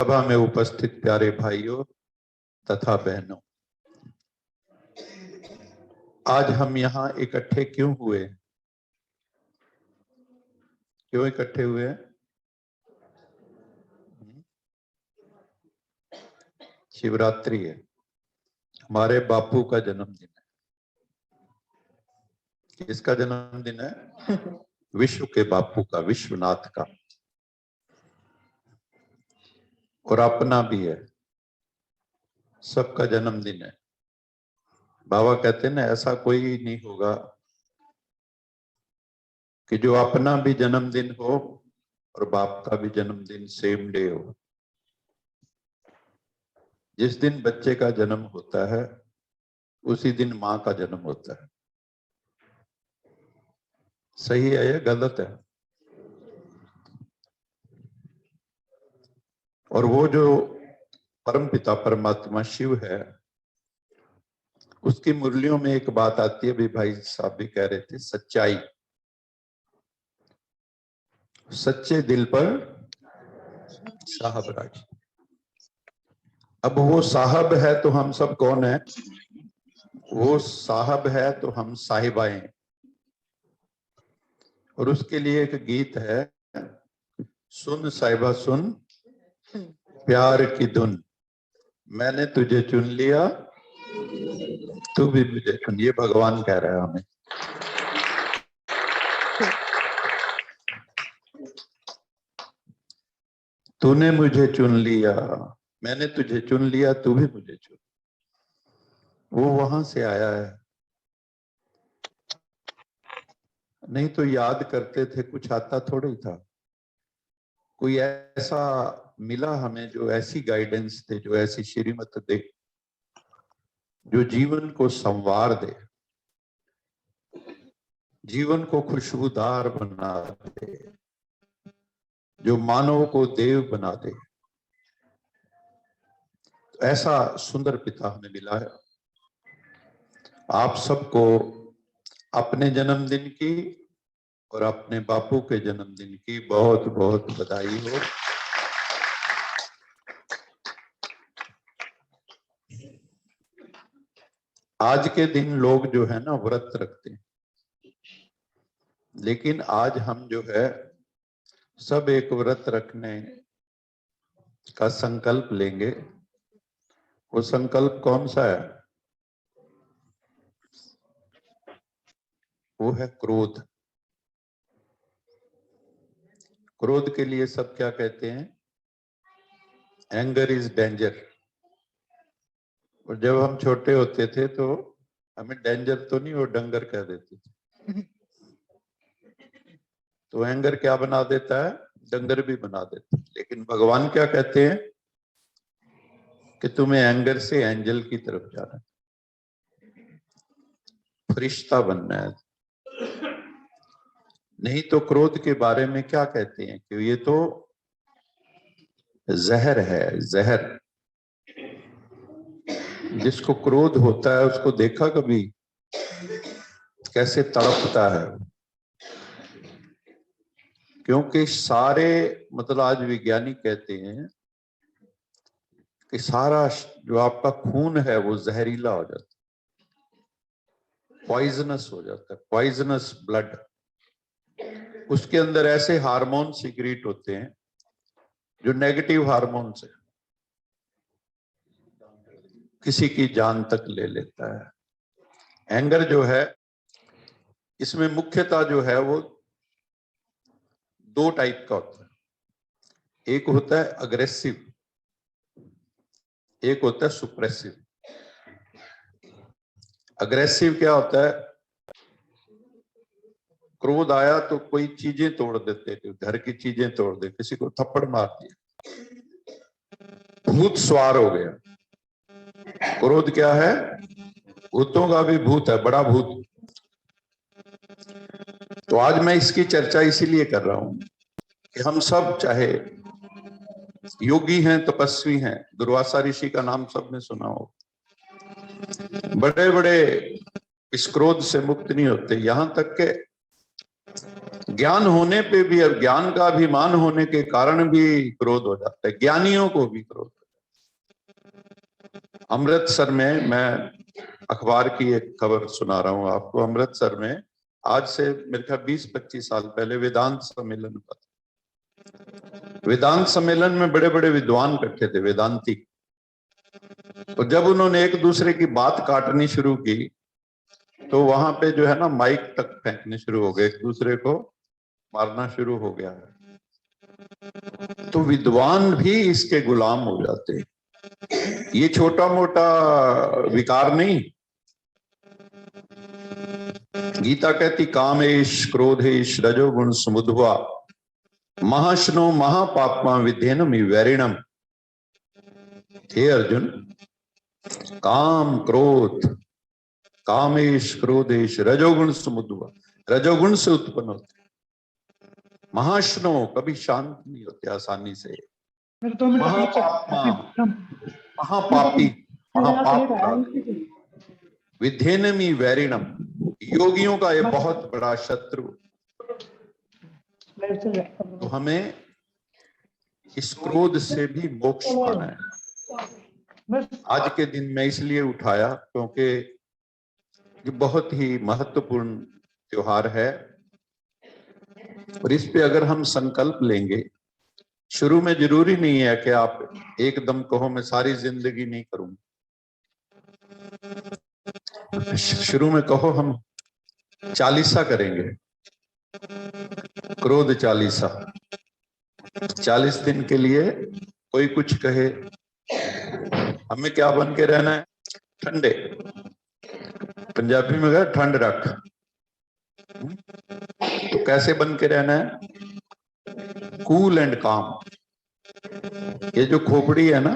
सभा में उपस्थित प्यारे भाइयों तथा बहनों, आज हम यहाँ इकट्ठे क्यों हुए? क्यों इकट्ठे हुए हैं? शिवरात्रि है, हमारे बापू का जन्मदिन है। किसका जन्मदिन है? विश्व के बापू का, विश्वनाथ का, और अपना भी है, सबका जन्मदिन है। बाबा कहते हैं ना, ऐसा कोई नहीं होगा कि जो अपना भी जन्मदिन हो और बाप का भी जन्मदिन सेम डे हो। जिस दिन बच्चे का जन्म होता है उसी दिन माँ का जन्म होता है। सही है या गलत है? और वो जो परम पिता परमात्मा शिव है, उसकी मुरलियों में एक बात आती है, भी भाई साहब भी कह रहे थे, सच्चाई। सच्चे दिल पर साहब राज। अब वो साहब है तो हम सब कौन है? वो साहब है तो हम साहिबाएं हैं। और उसके लिए एक गीत है, सुन साहिबा सुन प्यार की धुन, मैंने तुझे चुन लिया तू भी मुझे चुन। ये भगवान कह रहा है हमें। तूने मुझे चुन लिया, मैंने तुझे चुन लिया, तू भी मुझे चुन। वो वहां से आया है। नहीं तो याद करते थे, कुछ आता थोड़ा ही था। कोई ऐसा मिला हमें जो ऐसी गाइडेंस दे, जो ऐसी श्रीमत दे, जो जीवन को संवार दे, जीवन को खुशबूदार बना दे, जो मानव को देव बना दे। तो ऐसा सुंदर पिता हमें मिला है। आप सबको अपने जन्मदिन की और अपने बापू के जन्मदिन की बहुत बहुत बधाई हो। आज के दिन लोग जो है ना व्रत रखते हैं, लेकिन आज हम जो है सब एक व्रत रखने का संकल्प लेंगे। वो संकल्प कौन सा है? वो है क्रोध। क्रोध के लिए सब क्या कहते हैं? Anger is danger. और जब हम छोटे होते थे तो हमें डेंजर तो नहीं, वो डंगर कह देते थे। तो एंगर क्या बना देता है? डंगर भी बना देता है। लेकिन भगवान क्या कहते हैं कि तुम्हें एंगर से एंजल की तरफ जाना है, फरिश्ता बनना है। नहीं तो क्रोध के बारे में क्या कहते हैं कि ये तो जहर है, जहर। जिसको क्रोध होता है उसको देखा कभी कैसे तड़पता है? क्योंकि सारे, मतलब आज वैज्ञानिक कहते हैं कि सारा जो आपका खून है वो जहरीला हो जाता है, पॉइजनस हो जाता है, पॉइजनस ब्लड। उसके अंदर ऐसे हार्मोन सीक्रेट होते हैं जो नेगेटिव हार्मोन्स है, किसी की जान तक ले लेता है। एंगर जो है, इसमें मुख्यतः जो है वो दो टाइप का होता है। एक होता है अग्रेसिव, एक होता है सुप्रेसिव। अग्रेसिव क्या होता है? क्रोध आया तो कोई चीजें तोड़ देते, घर की चीजें तोड़ दे, किसी को थप्पड़ मार दिया, भूत सवार हो गया। क्रोध क्या है? भूतों का भी भूत है, बड़ा भूत। तो आज मैं इसकी चर्चा इसीलिए कर रहा हूं कि हम सब, चाहे योगी हैं, तपस्वी हैं, दुर्वासा ऋषि का नाम सबने सुना हो, बड़े बड़े इस क्रोध से मुक्त नहीं होते। यहां तक के ज्ञान होने पे भी, अब ज्ञान का अभिमान होने के कारण भी क्रोध हो जाता है, ज्ञानियों को भी क्रोध हो जाता है। अमृतसर में, मैं अखबार की एक खबर सुना रहा हूं आपको, अमृतसर में आज से मेरे ख्याल 20-25 साल पहले वेदांत सम्मेलन हुआ था। वेदांत सम्मेलन में बड़े बड़े विद्वान इकट्ठे थे, वेदांती। तो जब उन्होंने एक दूसरे की बात काटनी शुरू की तो वहां पे जो है ना, माइक तक फेंकने शुरू हो गए, एक दूसरे को मारना शुरू हो गया है। तो विद्वान भी इसके गुलाम हो जाते हैं। ये छोटा मोटा विकार नहीं। गीता कहती कामेश क्रोधेश रजोगुण समुद्भवा महाशनो महापापमा विध्येनम वैरिणम। हे अर्जुन, काम क्रोध, कामेश क्रोधेश रजोगुण समुद्भवा, रजोगुण से उत्पन्न होते, महाशनो कभी शांत नहीं होते आसानी से, महापापमा महापापी महापाप, विध्येनमी वैरिणम, योगियों का ये बहुत बड़ा शत्रु। तो हमें इस क्रोध से भी मोक्ष पाना है। आज के दिन मैं इसलिए उठाया क्योंकि ये बहुत ही महत्वपूर्ण त्योहार है और इस पे अगर हम संकल्प लेंगे, शुरू में जरूरी नहीं है कि आप एकदम कहो मैं सारी जिंदगी नहीं करूंगा। शुरू में कहो हम चालीसा करेंगे, क्रोध चालीसा, 40 दिन के लिए। कोई कुछ कहे, हमें क्या बन के रहना है? ठंडे, पंजाबी में कहा ठंड रख। तो कैसे बन के रहना है? कूल एंड काम। ये जो खोपड़ी है ना,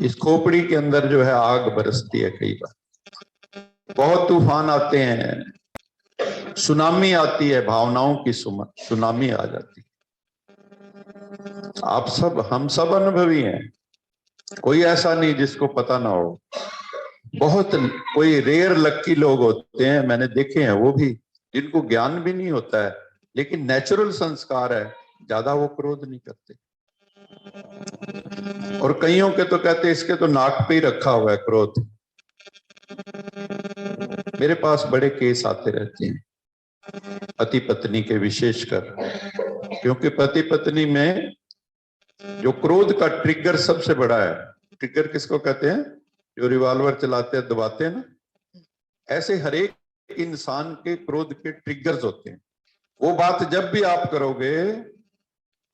इस खोपड़ी के अंदर जो है आग बरसती है। कई बार बहुत तूफान आते हैं, सुनामी आती है, भावनाओं की सुनामी आ जाती है। आप सब, हम सब अनुभवी हैं, कोई ऐसा नहीं जिसको पता ना हो। बहुत कोई रेयर लक्की लोग होते हैं, मैंने देखे हैं, वो भी जिनको ज्ञान भी नहीं होता है लेकिन नेचुरल संस्कार है, ज्यादा वो क्रोध नहीं करते। और कईयों के तो कहते इसके तो नाक पे ही रखा हुआ है क्रोध। मेरे पास बड़े केस आते रहते हैं पति पत्नी के, विशेषकर क्योंकि पति पत्नी में जो क्रोध का ट्रिगर सबसे बड़ा है। ट्रिगर किसको कहते हैं? जो रिवॉल्वर चलाते हैं, दबाते हैं ना, ऐसे हर एक इंसान के क्रोध के ट्रिगर्स होते हैं। वो बात जब भी आप करोगे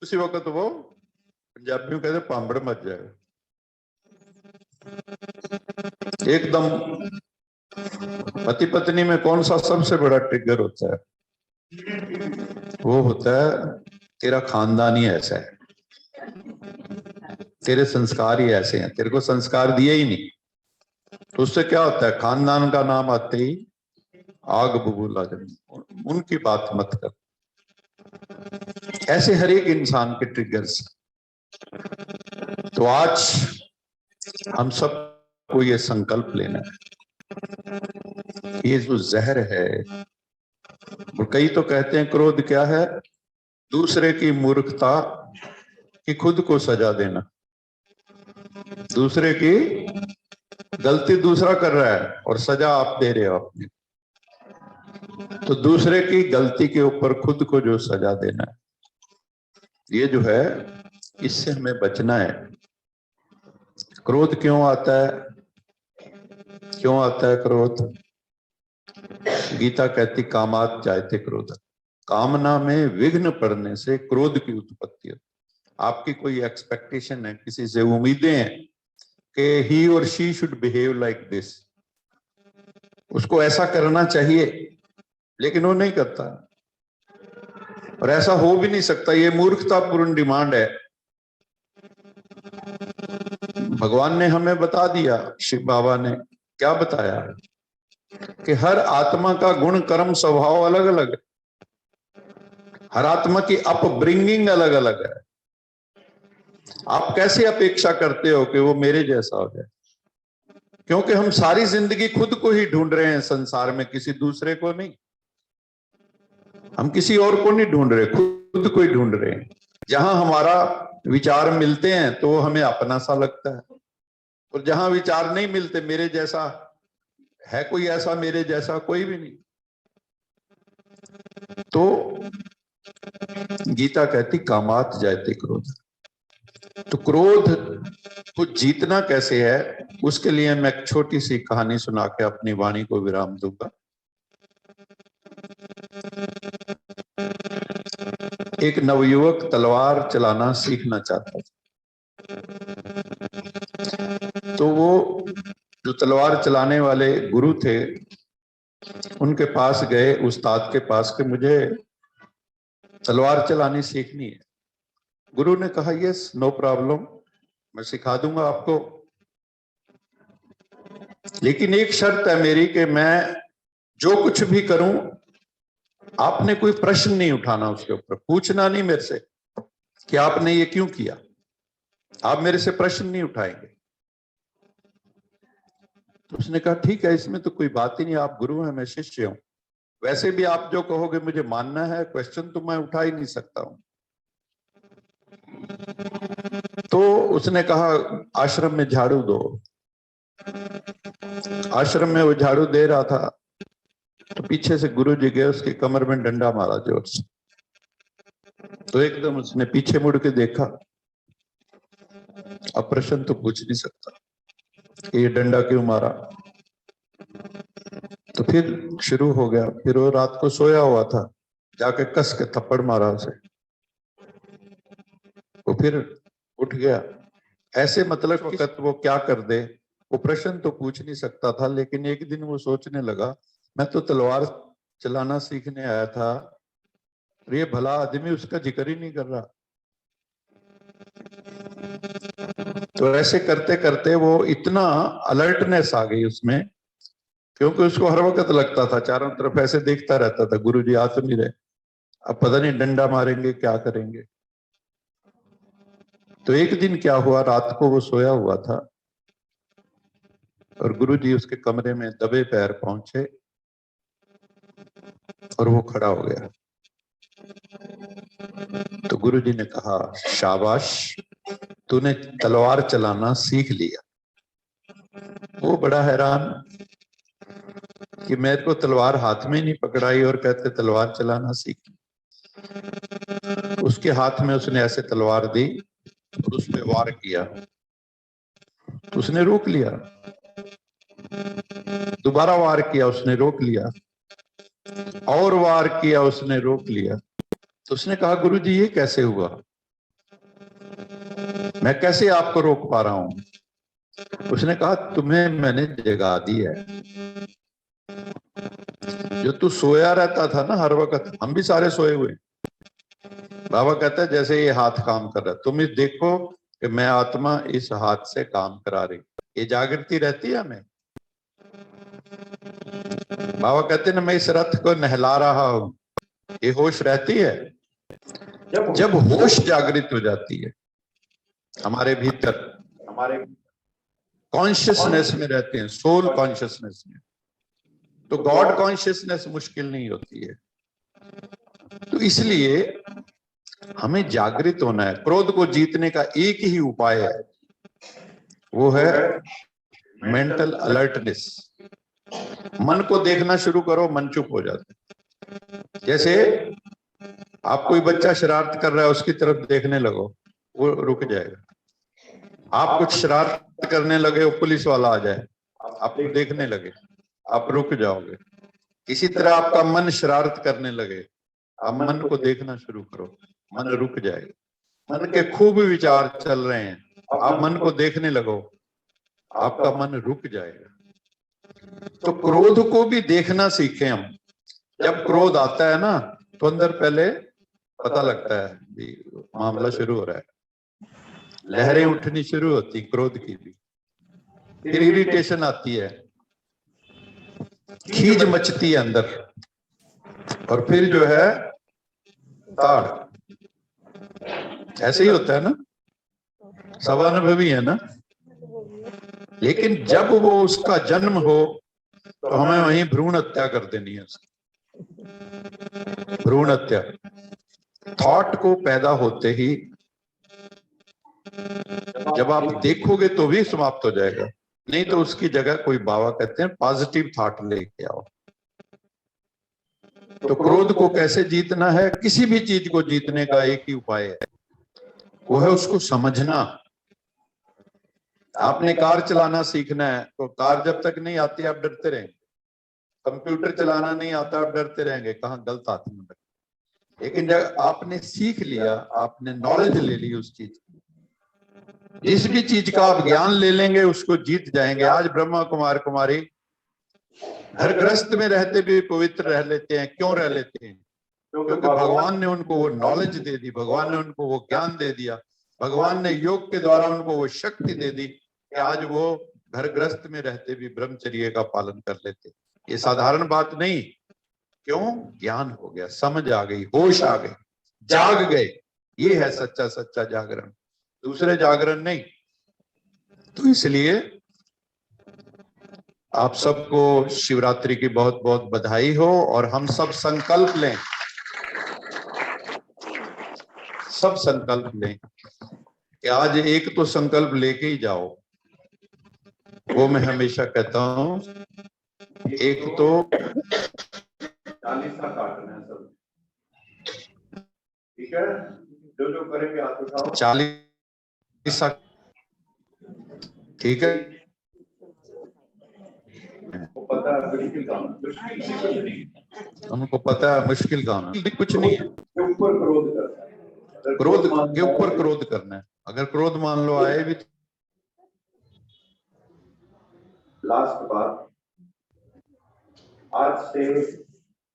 उसी वक्त वो, पंजाबियों कहते हैं, पांबड़ मच जाएगा एकदम। पति पत्नी में कौन सा सबसे बड़ा ट्रिगर होता है? वो होता है तेरा खानदान ही ऐसा है, तेरे संस्कार ही ऐसे हैं, तेरे को संस्कार दिए ही नहीं। तो उससे क्या होता है? खानदान का नाम आते ही आग बबूला जमी। उनकी बात मत कर। ऐसे हर एक इंसान के ट्रिगर्स। तो आज हम सबको ये संकल्प लेना है, ये जो जहर है, और कई तो कहते हैं क्रोध क्या है? दूसरे की मूर्खता कि खुद को सजा देना। दूसरे की गलती दूसरा कर रहा है और सजा आप दे रहे हो अपने। तो दूसरे की गलती के ऊपर खुद को जो सजा देना है, ये जो है, इससे हमें बचना है। क्रोध क्यों आता है? क्यों आता है क्रोध? गीता कहती कामात जायते क्रोध, कामना में विघ्न पड़ने से क्रोध की उत्पत्ति होती। आपकी कोई एक्सपेक्टेशन है, किसी से उम्मीदें हैं कि ही और she should behave like this, उसको ऐसा करना चाहिए, लेकिन वो नहीं करता और ऐसा हो भी नहीं सकता। ये मूर्खतापूर्ण डिमांड है। भगवान ने हमें बता दिया, शिव बाबा ने क्या बताया कि हर आत्मा का गुण कर्म स्वभाव अलग अलग है, हर आत्मा की अपब्रिंगिंग अलग अलग है। आप कैसे अपेक्षा करते हो कि वो मेरे जैसा हो जाए? क्योंकि हम सारी जिंदगी खुद को ही ढूंढ रहे हैं संसार में, किसी दूसरे को नहीं। हम किसी और को नहीं ढूंढ रहे, खुद को ही ढूंढ रहे हैं। जहां हमारा विचार मिलते हैं तो वो हमें अपना सा लगता है, और जहां विचार नहीं मिलते, मेरे जैसा है कोई ऐसा, मेरे जैसा कोई भी नहीं। तो गीता कहती कामात जायते क्रोध। तो क्रोध को जीतना कैसे है, उसके लिए मैं एक छोटी सी कहानी सुना के अपनी वाणी को विराम दूंगा। एक नवयुवक तलवार चलाना सीखना चाहता था। तो वो जो तलवार चलाने वाले गुरु थे, उनके पास गए, उस्ताद के पास, कि मुझे तलवार चलानी सीखनी है। गुरु ने कहा यस, नो प्रॉब्लम, मैं सिखा दूंगा आपको, लेकिन एक शर्त है मेरी कि मैं जो कुछ भी करूं, आपने कोई प्रश्न नहीं उठाना, उसके ऊपर पूछना नहीं मेरे से कि आपने ये क्यों किया, आप मेरे से प्रश्न नहीं उठाएंगे। तो उसने कहा ठीक है, इसमें तो कोई बात ही नहीं, आप गुरु हैं, मैं शिष्य हूं, वैसे भी आप जो कहोगे मुझे मानना है, क्वेश्चन तो मैं उठा ही नहीं सकता हूं। तो उसने कहा आश्रम में झाड़ू दो। आश्रम में वो झाड़ू दे रहा था, तो पीछे से गुरु जी गए, उसके कमर में डंडा मारा जोर से। तो एकदम उसने पीछे मुड़ के देखा, अब प्रश्न तो पूछ नहीं सकता कि ये डंडा क्यों मारा। तो फिर शुरू हो गया, फिर वो रात को सोया हुआ था, जाके कस के थप्पड़ मारा उसे, वो फिर उठ गया। ऐसे मतलब वक्त वो क्या कर दे, वो प्रश्न तो पूछ नहीं सकता था। लेकिन एक दिन वो सोचने लगा, मैं तो तलवार चलाना सीखने आया था, ये भला आदमी उसका जिक्र ही नहीं कर रहा। तो ऐसे करते करते वो इतना अलर्टनेस आ गई उसमें, क्योंकि उसको हर वक्त लगता था, चारों तरफ ऐसे देखता रहता था, गुरुजी आ तो नहीं रहे, अब पता नहीं डंडा मारेंगे क्या करेंगे। तो एक दिन क्या हुआ, रात को वो सोया हुआ था और गुरुजी उसके कमरे में दबे पैर पहुंचे और वो खड़ा हो गया। तो गुरुजी ने कहा शाबाश, तूने तलवार चलाना सीख लिया। वो बड़ा हैरान कि मेरे को तलवार हाथ में नहीं पकड़ाई और कहते तलवार चलाना सीख। उसके हाथ में उसने ऐसे तलवार दी और उस पे वार किया, तो उसने रोक लिया। दोबारा वार किया, उसने रोक लिया, और वार किया, उसने रोक लिया। तो उसने कहा गुरुजी ये कैसे हुआ, मैं कैसे आपको रोक पा रहा हूं। उसने कहा तुम्हें मैंने जगा दी है, जो तू सोया रहता था ना हर वक्त, हम भी सारे सोए हुए। बाबा कहता है जैसे ये हाथ काम कर रहा है, तुम इस देखो कि मैं आत्मा इस हाथ से काम करा रही, ये जागृति रहती है हमें। बाबा कहते हैं ना, मैं इस रथ को नहला रहा हूं, ये होश रहती है। जब होश जागृत हो जाती है हमारे भीतर, हमारे कॉन्शियसनेस में रहते हैं, सोल कॉन्शियसनेस में, तो गॉड कॉन्शियसनेस मुश्किल नहीं होती है। तो इसलिए हमें जागृत होना है। क्रोध को जीतने का एक ही उपाय है, वो है मेंटल अलर्टनेस। मन को देखना शुरू करो, मन चुप हो जाता है। जैसे आप कोई बच्चा शरारत कर रहा है, उसकी तरफ देखने लगो, वो रुक जाएगा। आप कुछ शरारत करने लगे, वो पुलिस वाला आ जाए, आप देखने लगे, आप रुक जाओगे। इसी तरह आपका मन शरारत करने लगे, आप मन को देखना शुरू करो, मन रुक जाएगा। मन के खूब विचार चल रहे हैं, आप मन को देखने लगो, आपका मन रुक जाएगा। तो क्रोध को भी देखना सीखें हम। जब क्रोध आता है ना, तो अंदर पहले पता लगता है भी मामला शुरू हो रहा है, लहरें उठनी शुरू होती क्रोध की भी, फिर इरिटेशन आती है, खीज मचती है अंदर, और फिर जो है ताड़। ऐसे ही होता है ना, सब अनुभवी है ना। लेकिन जब वो उसका जन्म हो तो हमें वहीं भ्रूण हत्या कर देनी है उसकी। भ्रूण हत्या थॉट को पैदा होते ही जब आप देखोगे तो भी समाप्त हो जाएगा, नहीं तो उसकी जगह कोई बाबा कहते हैं पॉजिटिव थॉट लेके आओ। तो क्रोध को कैसे जीतना है? किसी भी चीज को जीतने का एक ही उपाय है, वो है उसको समझना। आपने कार चलाना सीखना है तो कार जब तक नहीं आती आप डरते रहेंगे। कंप्यूटर चलाना नहीं आता आप डरते रहेंगे कहाँ गलत हाथ में लगे। लेकिन जब आपने सीख लिया, आपने नॉलेज ले ली उस चीज की, जिस भी चीज का आप ज्ञान ले लेंगे उसको जीत जाएंगे। आज ब्रह्मा कुमार कुमारी घर गृहस्थ में रहते भी पवित्र रह लेते हैं। क्यों रह लेते हैं? क्योंकि भगवान ने उनको वो नॉलेज दे दी, भगवान ने उनको वो ज्ञान दे दिया, भगवान ने योग के द्वारा उनको वो शक्ति दे दी कि आज वो घर गृहस्थ में रहते भी ब्रह्मचर्य का पालन कर लेते। ये साधारण बात नहीं। क्यों? ज्ञान हो गया, समझ आ गई, होश आ गई, जाग गए। ये है सच्चा सच्चा जागरण, दूसरे जागरण नहीं। तो इसलिए आप सबको शिवरात्रि की बहुत बहुत बधाई हो और हम सब संकल्प लें, सब संकल्प लें कि आज एक तो संकल्प लेके ही जाओ। वो मैं हमेशा कहता हूं, एक तो 40 काटना है सब, ठीक है? जो करेंगे हाथ उठाओ। 40 ठीक है? पता है मुश्किल काम, उनको पता है मुश्किल काम है, कुछ नहीं है। ऊपर क्रोध करना है, क्रोध के ऊपर क्रोध करना है। अगर क्रोध मान लो आए भी। लास्ट बात, आज से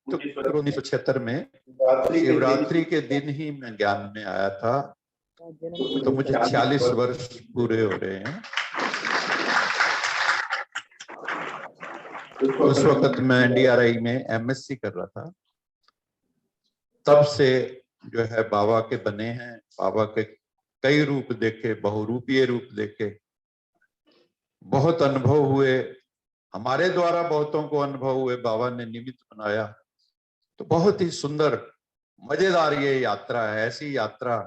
1976 में शिवरात्रि के दिन ही मैं ज्ञान में आया था, तो मुझे 46 वर्ष पूरे हो रहे हैं। उस वक्त मैं NDRI में MSc कर रहा था। तब से जो है बाबा के बने हैं, बाबा के कई रूप देखे, बहुरूपीय रूप देखे, बहुत अनुभव हुए, हमारे द्वारा बहुतों को अनुभव हुए, बाबा ने निमित्त बनाया। तो बहुत ही सुंदर मजेदार ये यात्रा है। ऐसी यात्रा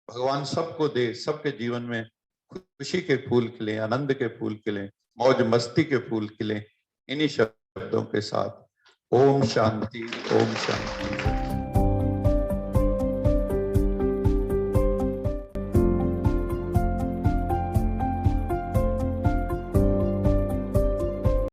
भगवान सबको दे, सबके जीवन में खुशी के फूल खिले, आनंद के फूल खिले, मौज मस्ती के फूल खिले। इन्हीं शब्दों के साथ ओम शांति, ओम शांति।